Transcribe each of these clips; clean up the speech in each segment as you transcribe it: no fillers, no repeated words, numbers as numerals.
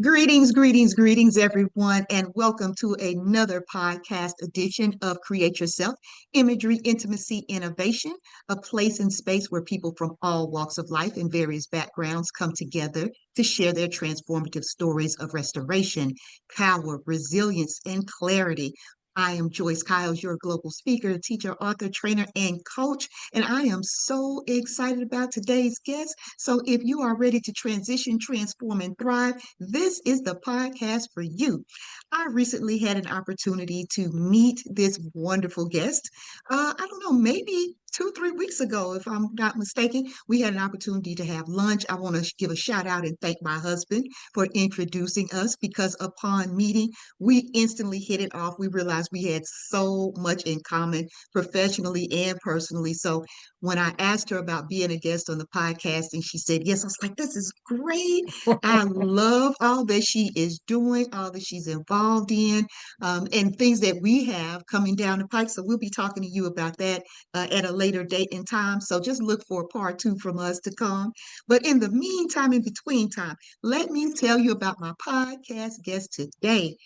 Greetings, greetings, greetings, everyone, and welcome to another podcast edition of Create Yourself Imagery, Intimacy, Innovation, a place and space where people from all walks of life and various backgrounds come together to share their transformative stories of restoration, power, resilience, and clarity. I am Joyce Kyles, your global speaker, teacher, author, trainer, and coach, and I am so excited about today's guest. So, if you are ready to transition, transform, and thrive, this is the podcast for you. I recently had an opportunity to meet this wonderful guest. I don't know, maybe 2, 3 weeks ago, if I'm not mistaken, we had an opportunity to have lunch. I want to give a shout out and thank my husband for introducing us because upon meeting, we instantly hit it off. We realized we had so much in common professionally and personally. So when I asked her about being a guest on the podcast and she said yes, I was like, this is great. I love all that she is doing, all that she's involved in, and things that we have coming down the pike. So we'll be talking to you about that at a later date and time. So just look for a part two from us to come. But in the meantime, in between time, let me tell you about my podcast guest today.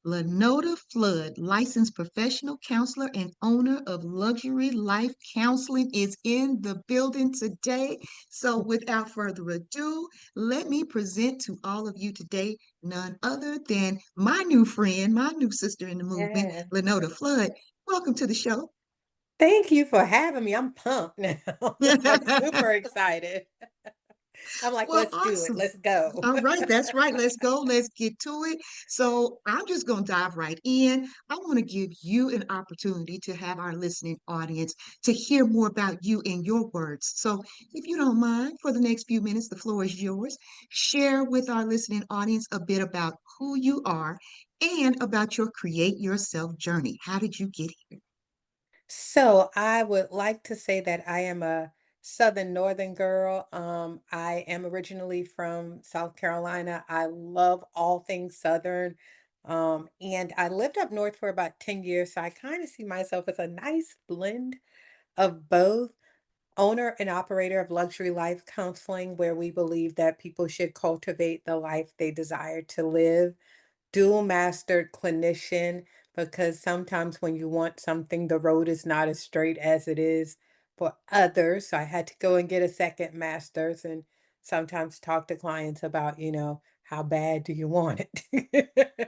Lanota Fludd, licensed professional counselor and owner of Luxury Life Counseling, is in the building today. So, without further ado, let me present to all of you today none other than my new friend, my new sister in the movement, Yeah. Lanota Fludd. Welcome to the show. Thank you for having me. I'm pumped now. I'm super excited. I'm like, Well, let's do it. awesome. Let's go. All right, that's right. Let's go. Let's get to it. So, I'm just going to dive right in. I want to give you an opportunity to have our listening audience to hear more about you in your words. So, if you don't mind, for the next few minutes, the floor is yours. Share with our listening audience a bit about who you are and about your create yourself journey. How did you get here? So I would like to say that I am a Southern Northern girl. I am originally from South Carolina. I love all things Southern. And I lived up north for about 10 years. So I kind of see myself as a nice blend of both. Owner and operator of Luxury Life Counseling, where we believe that people should cultivate the life they desire to live. Dual mastered clinician, because sometimes when you want something, the road is not as straight as it is for others. So I had to go and get a second master's and sometimes talk to clients about, how bad do you want it?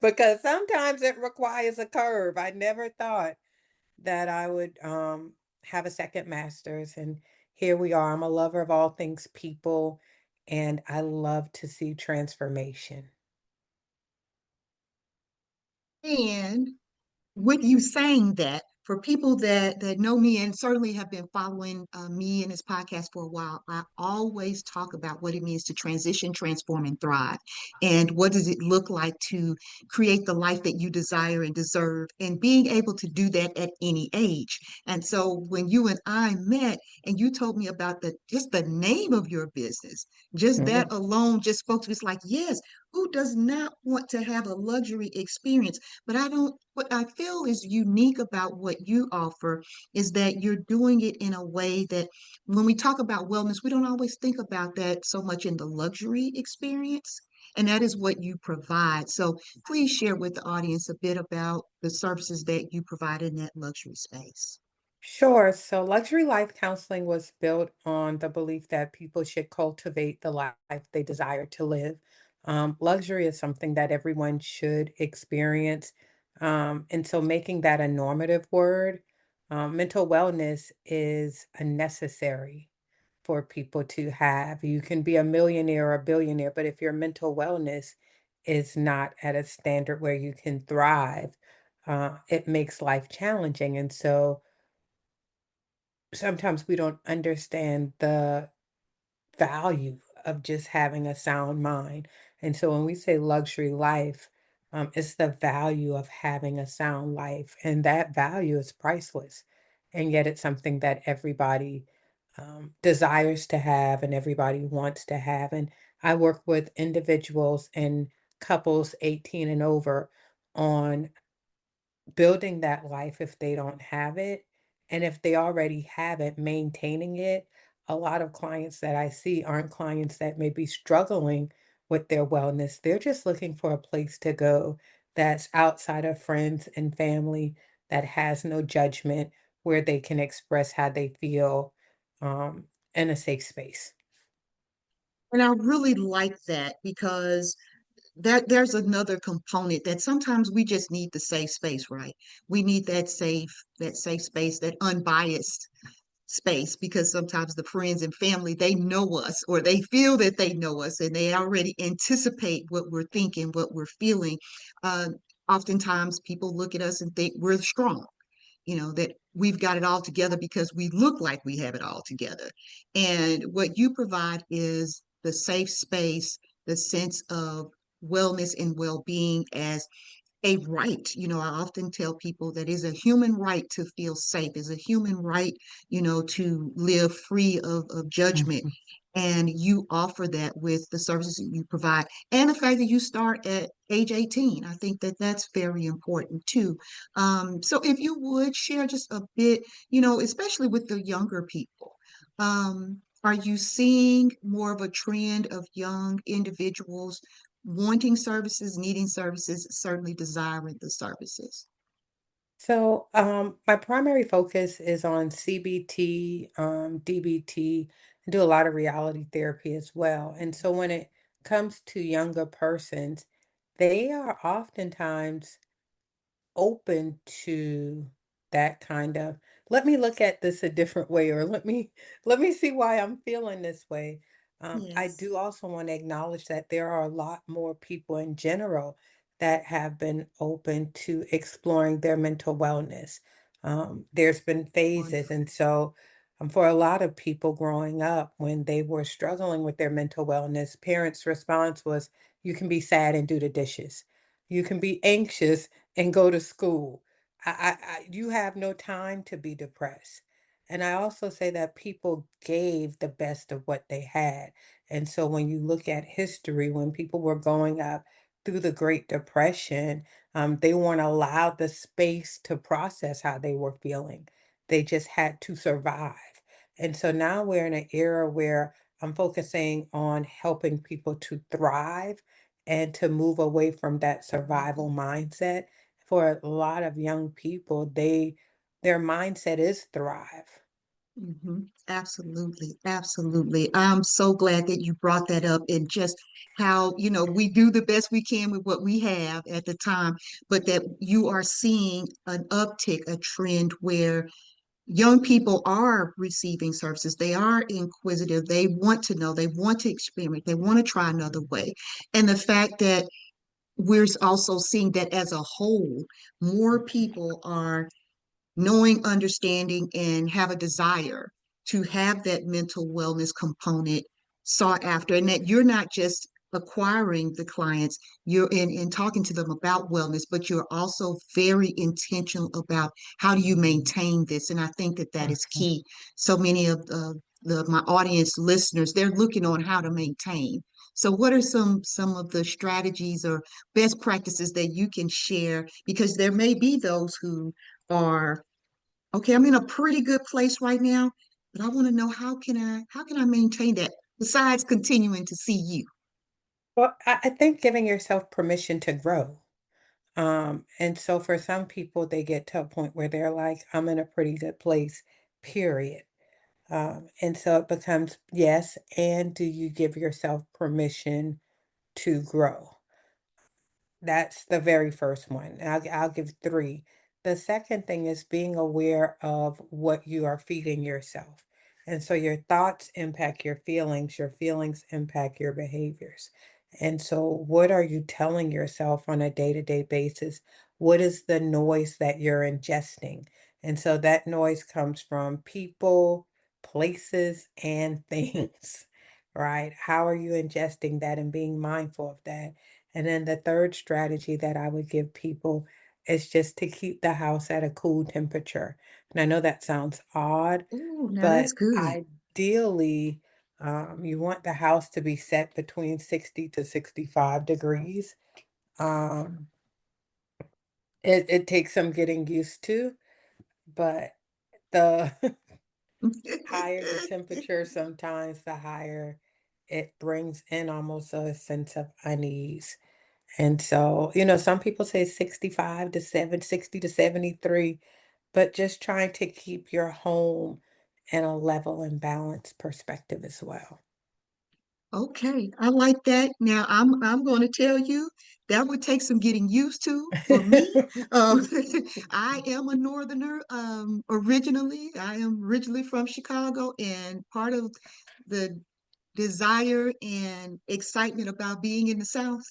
Because sometimes it requires a curve. I never thought that I would have a second master's. And here we are. I'm a lover of all things people, and I love to see transformation. And with you saying that, for people that know me and certainly have been following me and this podcast for a while, I always talk about what it means to transition, transform, and thrive. And what does it look like to create the life that you desire and deserve, and being able to do that at any age. And so when you and I met and you told me about the just the name of your business, just that Mhm. alone just spoke to me. It's like, yes, who does not want to have a luxury experience? But I don't, what I feel is unique about what you offer is that you're doing it in a way that when we talk about wellness, we don't always think about that so much in the luxury experience. And that is what you provide. So please share with the audience a bit about the services that you provide in that luxury space. Sure. So, luxury life counseling was built on the belief that people should cultivate the life they desire to live. Luxury is something that everyone should experience. And so, making that a normative word, mental wellness is a necessary for people to have. You can be a millionaire or a billionaire, but if your mental wellness is not at a standard where you can thrive, it makes life challenging. And so, sometimes we don't understand the value of just having a sound mind. And so when we say luxury life, it's the value of having a sound life. And that value is priceless. And yet it's something that everybody desires to have and everybody wants to have. And I work with individuals and couples 18 and over on building that life if they don't have it. And if they already have it, maintaining it. A lot of clients that I see aren't clients that may be struggling with their wellness. They're just looking for a place to go that's outside of friends and family, that has no judgment, where they can express how they feel um, in a safe space. And I really like that because there's another component that sometimes we just need the safe space, right? We need that safe space, that unbiased space, because sometimes the friends and family, they know us, or they feel that they know us, and they already anticipate what we're thinking, what we're feeling. uh, Oftentimes people look at us and think we're strong, that we've got it all together because we look like we have it all together. And what you provide is the safe space, the sense of wellness and well-being as a right. I often tell people that is a human right to feel safe, is a human right, to live free of judgment. Mhm. And you offer that with the services that you provide. And the fact that you start at age 18, I think that that's very important too. So if you would share just a bit, especially with the younger people, are you seeing more of a trend of young individuals wanting services, needing services, certainly desiring the services? So, my primary focus is on CBT, DBT, and do a lot of reality therapy as well. And so, when it comes to younger persons, they are oftentimes open to that kind of, let me look at this a different way, or let me see why I'm feeling this way. I Yes, do also want to acknowledge that there are a lot more people in general that have been open to exploring their mental wellness. There's been phases, wonderful. and so for a lot of people growing up, when they were struggling with their mental wellness, parents' response was, "You can be sad and do the dishes. You can be anxious and go to school. You have no time to be depressed." And I also say that people gave the best of what they had. And so when you look at history, when people were going up through the Great Depression, they weren't allowed the space to process how they were feeling. They just had to survive. And so now we're in an era where I'm focusing on helping people to thrive and to move away from that survival mindset. For a lot of young people, their mindset is thrive. Absolutely, absolutely. I'm so glad that you brought that up, and just how, we do the best we can with what we have at the time, but that you are seeing an uptick, a trend where young people are receiving services. They are inquisitive. They want to know, they want to experiment, they want to try another way. And the fact that we're also seeing that as a whole, more people are knowing, understanding, and have a desire to have that mental wellness component sought after, and that you're not just acquiring the clients, you're in talking to them about wellness, but you're also very intentional about how do you maintain this. And I think that that is Mhm. key. So many of my audience listeners, they're looking on how to maintain. So what are some of the strategies or best practices that you can share? Because there may be those who are, okay, I'm in a pretty good place right now, but I want to know, how can I maintain that besides continuing to see you? Well, I think giving yourself permission to grow. And so for some people, they get to a point where they're like, I'm in a pretty good place, period. And so it becomes, yes, and do you give yourself permission to grow? That's the very first one. And I'll give three. The second thing is being aware of what you are feeding yourself. And so your thoughts impact your feelings impact your behaviors. And so, what are you telling yourself on a day to day basis? What is the noise that you're ingesting? And so, that noise comes from people, places, and things, right? How are you ingesting that and being mindful of that? And then the third strategy that I would give people is just to keep the house at a cool temperature. And I know that sounds odd, Oh, now that's but good. ideally, you want the house to be set between 60 to 65 degrees. Um, it takes some getting used to, but the higher the temperature, sometimes the higher it brings in almost a sense of unease. And so, some people say 65 to 7, 60 to 73, but just trying to keep your home in a level and balanced perspective as well. Okay, I like that. Now I'm going to tell you that would take some getting used to for me. Um, I am a northerner originally. I am originally from Chicago, and part of the desire and excitement about being in the South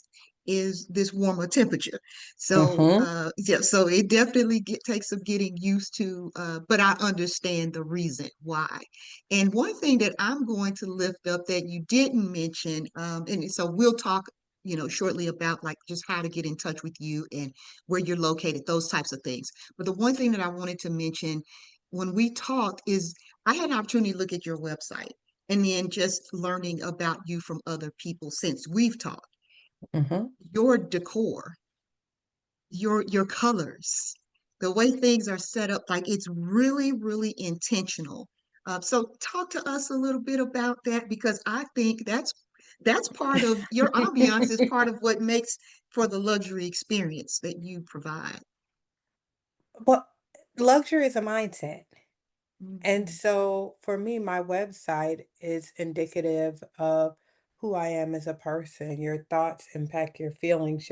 is this warmer temperature. So Mhm. yeah, so it definitely takes some getting used to, but I understand the reason why. And one thing that I'm going to lift up that you didn't mention, and so we'll talk, shortly about like just how to get in touch with you and where you're located, those types of things. But the one thing that I wanted to mention when we talked is I had an opportunity to look at your website and then just learning about you from other people since we've talked. Mhm. Your decor, your colors, the way things are set up, like it's really, really intentional. So talk to us a little bit about that because I think that's part of your ambiance is part of what makes for the luxury experience that you provide. Well, luxury is a mindset. And Mhm. so for me, my website is indicative of who I am as a person. Your thoughts impact your feelings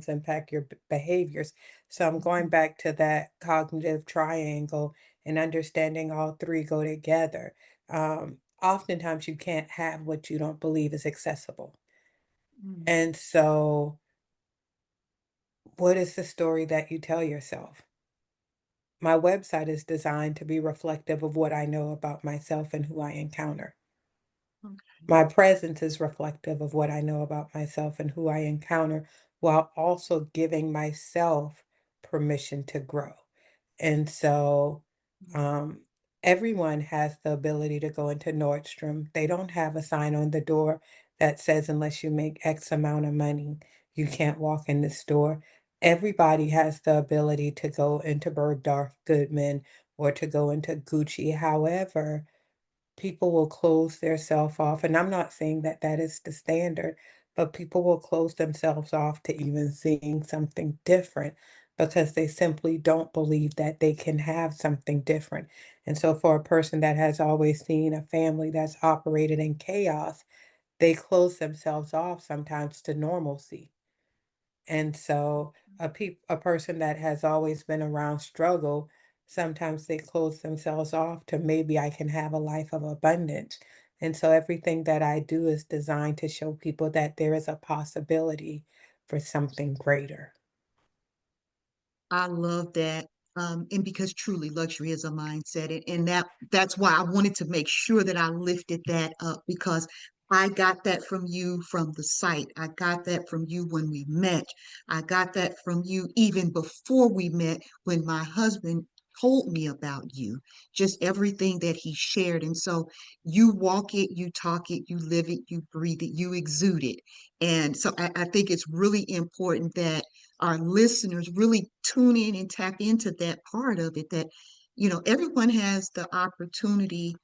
impact your behaviors. So I'm going Mhm. back to that cognitive triangle and understanding all three go together. Oftentimes, you can't have what you don't believe is accessible. Mhm. And so, what is the story that you tell yourself? My website is designed to be reflective of what I know about myself and who I encounter. Okay. My presence is reflective of what I know about myself and who I encounter, while also giving myself permission to grow. And so, um, everyone has the ability to go into Nordstrom. They don't have a sign on the door that says, unless you make X amount of money, you can't walk in the store. Everybody has the ability to go into Bergdorf Goodman or to go into Gucci. However, people will close their self off, and I'm not saying that that is the standard, but people will close themselves off to even seeing something different because they simply don't believe that they can have something different. And so for a person that has always seen a family that's operated in chaos, they close themselves off sometimes to normalcy. And so a person that has always been around struggle, sometimes they close themselves off to maybe I can have a life of abundance. And so everything that I do is designed to show people that there is a possibility for something greater. I love that. And because truly luxury is a mindset. And that's why I wanted to make sure that I lifted that up because I got that from you from the site. I got that from you when we met. I got that from you even before we met when my husband told me about you, just everything that he shared. And so you walk it, you talk it, you live it, you breathe it, you exude it. And so I think it's really important that our listeners really tune in and tap into that part of it that everyone has the opportunity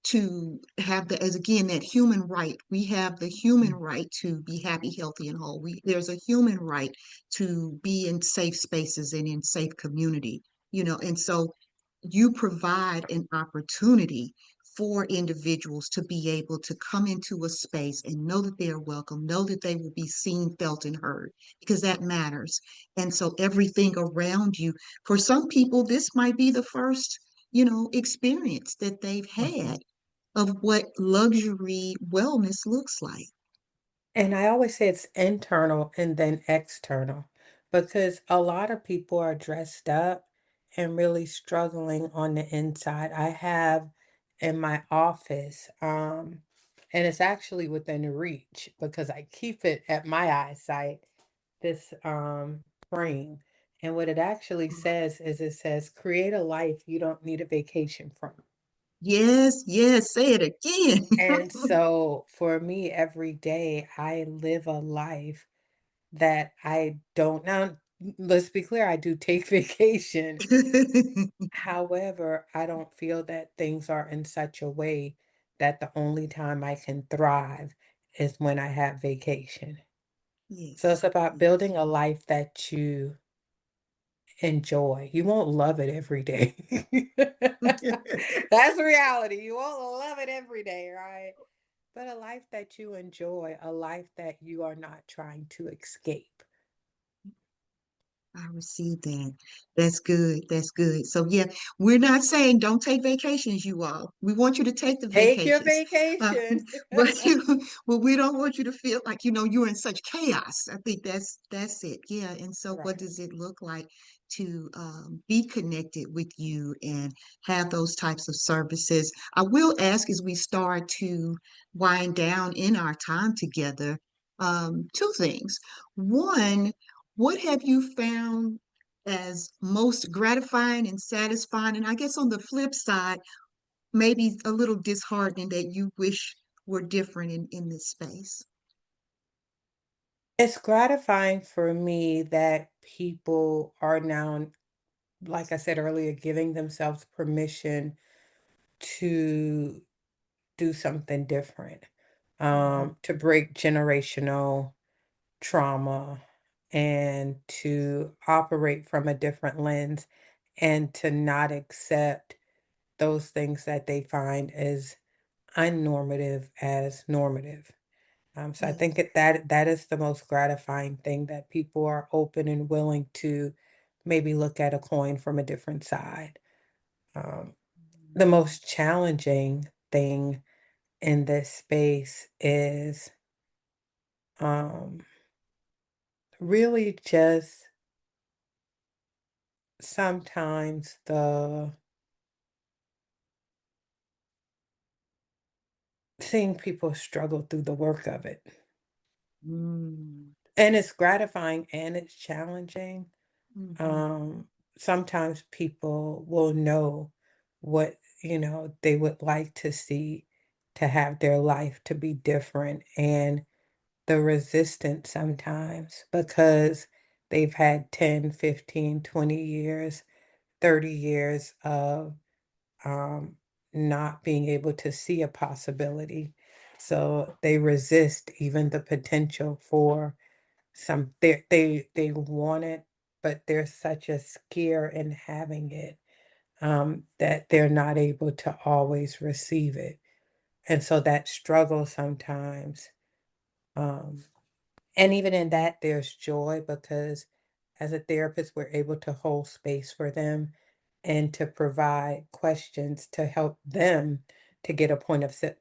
to have the as again that human right. We have the human right to be happy, healthy, and whole. There's a human right to be in safe spaces and in safe community, and so you provide an opportunity for individuals to be able to come into a space and know that they are welcome, know that they will be seen, felt, and heard, because that matters. And so everything around you, for some people, this might be the first, experience that they've Mhm. had of what luxury wellness looks like. And I always say it's internal and then external because a lot of people are dressed up and really struggling on the inside. I have in my office, and it's actually within reach because I keep it at my eyesight, this frame. And what it actually says is it says, create a life you don't need a vacation from. Yes, yes, say it again. And so for me, every day I live a life that I don't now, let's be clear, I do take vacation. However, I don't feel that things are in such a way that the only time I can thrive is when I have vacation. So Yes, it's about yes. building a life that you enjoy. You won't love it every day. That's reality. You won't love it every day, right? But a life that you enjoy, a life that you are not trying to escape. I received that. That's good. That's good. So yeah, we're not saying don't take vacations, you all. We want you to take the Take your vacations. Uh, vacation. but but we don't want you to feel like, you're in such chaos. I think that's it. Yeah. And so what Right. does it look like to be connected with you and have those types of services? I will ask as we start to wind down in our time together, two things. One, what have you found as most gratifying and satisfying? And I guess on the flip side, maybe a little disheartening that you wish were different in this space. It's gratifying for me that people are now, like I said earlier, giving themselves permission to do something different, Mhm. to break generational trauma and to operate from a different lens and to not accept those things that they find as unnormative as normative. So I Yeah. think that is the most gratifying thing that people are open and willing to maybe look at a coin from a different side. Um, the most challenging thing in this space is um, really just sometimes the seeing people struggle through the work of it. Mm. And it's gratifying and it's challenging. Mhm. Um, Sometimes people will know what, they would like to see to have their life to be different and the resistance sometimes because they've had 10, 15, 20 years, 30 years of um, not being able to see a possibility. So they resist even the potential for they want it, but there's such a scare in having it that they're not able to always receive it. And so that struggle sometimes, um, and even in that, there's joy because as a therapist, we're able to hold space for them and to provide questions to help them to get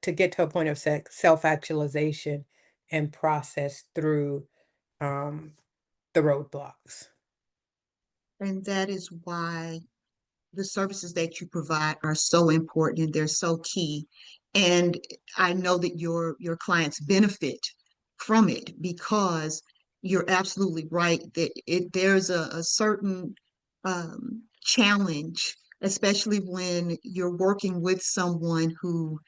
to get to a point of self-actualization and process through um, the roadblocks. And that is why the services that you provide are so important and they're so key. And I know that your clients benefit from it because you're absolutely right that there's a certain challenge, especially when you're working with someone who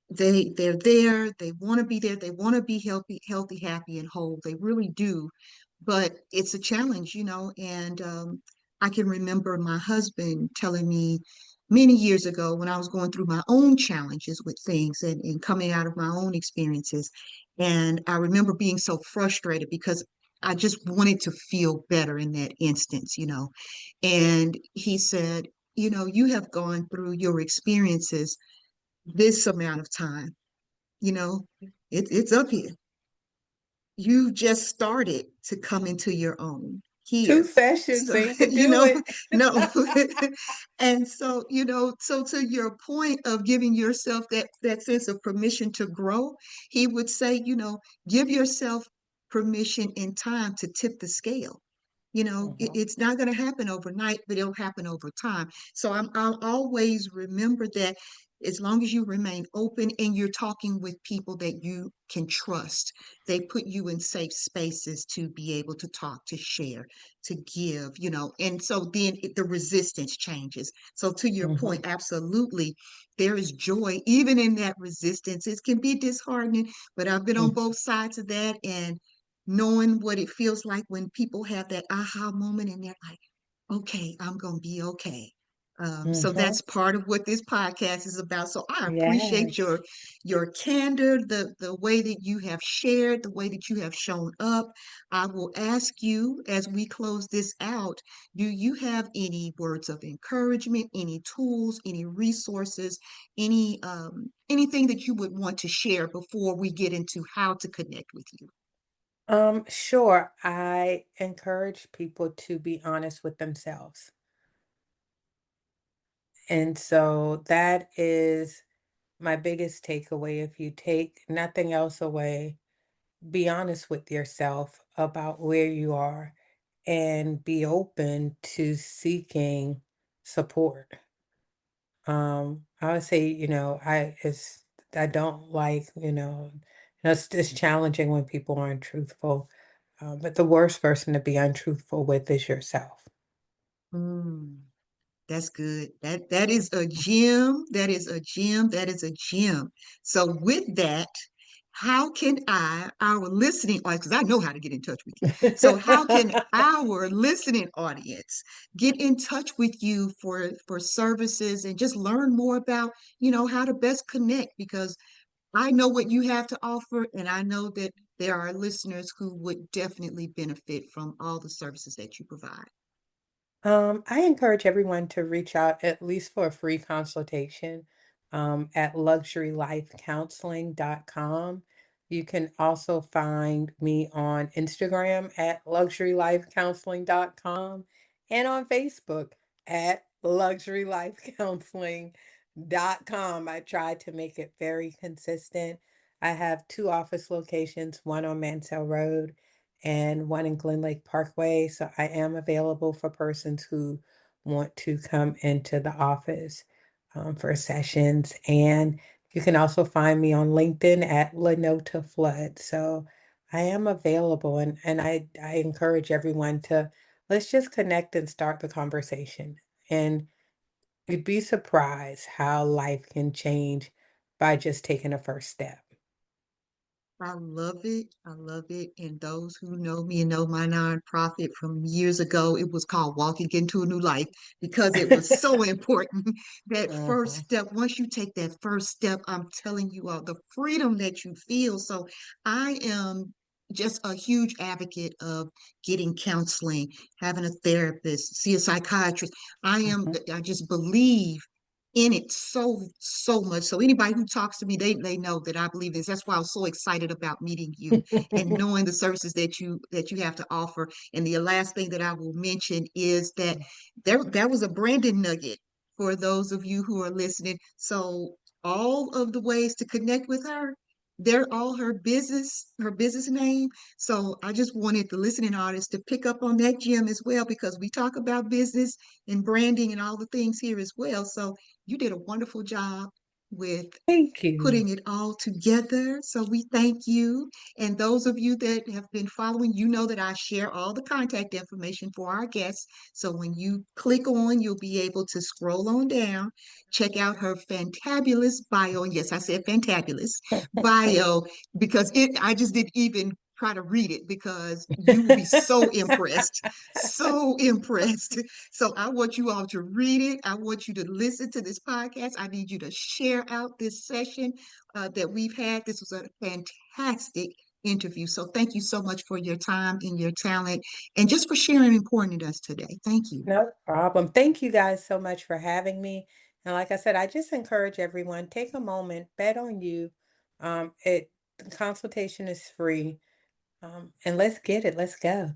they're there, they want to be there, they want to be healthy, happy, and whole. They really do. But it's a challenge, and I can remember my husband telling me many years ago when I was going through my own challenges with things and coming out of my own experiences. And I remember being so frustrated because I just wanted to feel better in that instance, And he said, you have gone through your experiences this amount of time. You know, it's up here. You just started to come into your own Two here. sessions So, ain't to do it. no. And so, so to your point of giving yourself that sense of permission to grow, he would say, give yourself permission in time to tip the scale. Mhm, It's not going to happen overnight, but it'll happen over time. So I'll always remember that as long as you remain open and you're talking with people that you can trust, they put you in safe spaces to be able to talk, to share, to give, and so then the resistance changes. So to your mhm, point, absolutely, there is joy even in that resistance. It can be disheartening, but I've been on mhm. both sides of that and knowing what it feels like when people have that aha moment and they're like, okay, I'm going to be okay. So Mhm. that's part of what this podcast is about. So I appreciate Yes. your candor, the way that you have shared, the way that you have shown up. I will ask you as we close this out, do you have any words of encouragement, any tools, any resources, anything that you would want to share before we get into how to connect with you? Sure. I encourage people to be honest with themselves. And so that is my biggest takeaway. If you take nothing else away, be honest with yourself about where you are and be open to seeking support. I would say, I don't like, it's challenging when people aren't truthful. But the worst person to be untruthful with is yourself. Mm. That's good. That is a gem. That is a gem. That is a gem. So with that, how can our listening audience, because I know how to get in touch with you. So how can our listening audience get in touch with you for services and just learn more about, how to best connect? Because I know what you have to offer, and I know that there are listeners who would definitely benefit from all the services that you provide. I encourage everyone to reach out at least for a free consultation at luxurylifecounseling.com. You can also find me on Instagram at luxurylifecounseling.com and on Facebook at luxurylifecounseling.com. I try to make it very consistent. I have two office locations, one on Mansell Road and one in Glen Lake Parkway. So I am available for persons who want to come into the office for sessions. And you can also find me on LinkedIn at Lanota Fludd. So I am available and I encourage everyone to let's just connect and start the conversation. And you'd be surprised how life can change by just taking a first step. I love it. I love it. And those who know me and know my nonprofit from years ago, it was called Walking into a New Life because it was so important. That first Mhm. step, once you take that first step, I'm telling you all the freedom that you feel. So I am just a huge advocate of getting counseling, having a therapist, see a psychiatrist. Mhm. I just believe in it so much. So anybody who talks to me, they know that I believe this. That's why I was so excited about meeting you and knowing the services that you have to offer. And the last thing that I will mention is that that was a Brandon nugget for those of you who are listening. So all of the ways to connect with her, they're all her business name. So I just wanted the listening audience to pick up on that gem as well because we talk about business and branding and all the things here as well. So you did a wonderful job with Thank you. putting it all together. So we thank you. And those of you that have been following, you know that I share all the contact information for our guests. So when you click on, you'll be able to scroll on down, check out her fantabulous bio. And yes, I said fantabulous bio because I just didn't even try to read it because you will be so impressed, so impressed. So I want you all to read it. I want you to listen to this podcast. I need you to share out this session that we've had. This was a fantastic interview. So thank you so much for your time and your talent and just for sharing and pouring into us today. Thank you. No problem. Thank you guys so much for having me. And like I said, I just encourage everyone, take a moment, bet on you. The consultation is free. And let's get it. Let's go.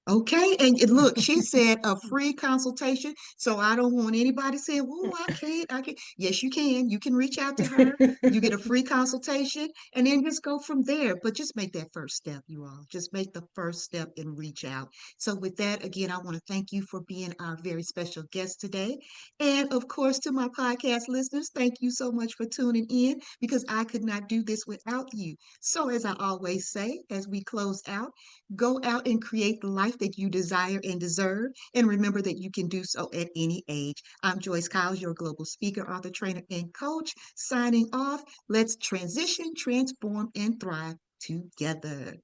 Okay, and look, she said a free consultation, so I don't want anybody saying, "Oh, I can't." Yes, you can. You can reach out to her. You get a free consultation, and then just go from there. But just make that first step, you all. Just make the first step and reach out. So, with that, again, I want to thank you for being our very special guest today, and of course, to my podcast listeners, thank you so much for tuning in because I could not do this without you. So, as I always say, as we close out. Go out and create the life that you desire and deserve. And remember that you can do so at any age. I'm Joyce Kyles, your global speaker, author, trainer, and coach, signing off. Let's transition, transform, and thrive together.